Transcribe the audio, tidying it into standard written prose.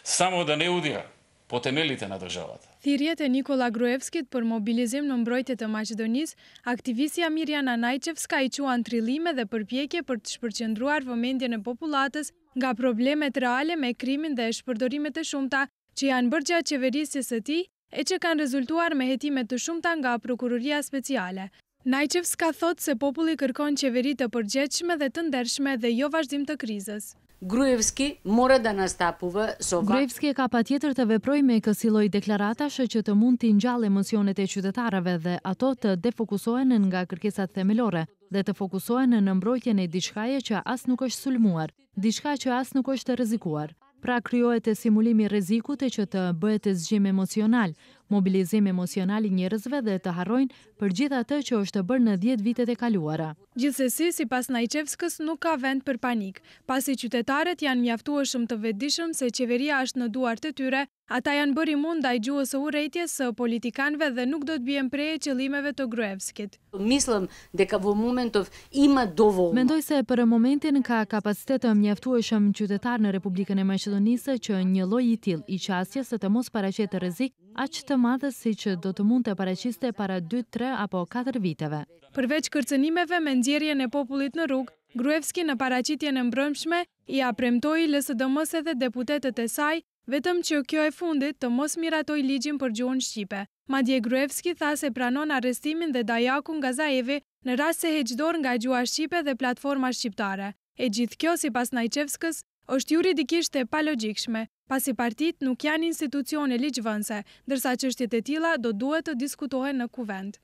Samo da ne udhja po temeljite na državata. Thirrjet e Nikola Gruevskit për mobilizim në mbrojtje të Maqedonisë, aktivistja Mirjana Najčevska i quan trillime dhe përpjekje për të shpërqendruar vëmendjen e popullatës nga problemet reale me krimin dhe shpërdorimet e shumta që janë bërë gjatë qeverisjes së tij e që kanë rezultuar me hetime të shumta nga prokuroria speciale. Najčevska thot se populli kërkon qeveri të përgjegjshme dhe të ndershme dhe jo vazhdim të krizës. Gruevski mora da nastapува со Gruevski ka patjetër të veprojë me kësi lloj deklaratash që të mund t'i ngjallë emocionet e qytetarëve dhe ato të defokusohen nga kërkesat themelore dhe të fokusohen në mbrojtjen e diçkaje që as nuk është sulmuar, diçka që as nuk është rrezikuar. Pra krijohet simulimi i rrezikut që të bëhet zgjim emocional, mobilizim emocional i njerëzve dhe të harrojnë për gjithë atë që është bërë në 10 vitet e kaluara. Gjithsesi, sipas Najčevskës, nuk ka vend për panik. Pasi qytetarët janë mjaftueshëm të vetëdijshëm se qeveria është në duart e tyre, ata janë bërë imund ndaj gjuhës së urrëties së politikanëve dhe nuk do të bien preje qëllimeve të Gruevskit. Mislim deka во моментов има доволно. Mendoj se për momentin ka kapacitet të mjaftueshëm qytetar në Republikën e Maqedonisë që një lloj i tillë i qasjes të mos paraqetë rrezik aq të madh siç do të mund të paraqiste para 2, 3 apo 4 viteve. Përveç kërcënimeve me nxjerrjen e popullit në rrugë, Gruevski në paraqitjen e mbrëmshme i premtoi LSDM-s dhe deputetët e saj vetëm që kjo e fundit të mos miratoj ligjin për gjuhën shqipe. Madje Gruevski tha se pranon arrestimin dhe Dajakun Gazaevi në rast se heq dorë nga gjuha shqipe dhe platforma shqiptare. E gjithë kjo, sipas Najčevskës, është juridikisht e palogjikshme, pasi partitë nuk janë institucione ligjvënëse, ndërsa çështjet e tilla do duhet të diskutohen në kuvend.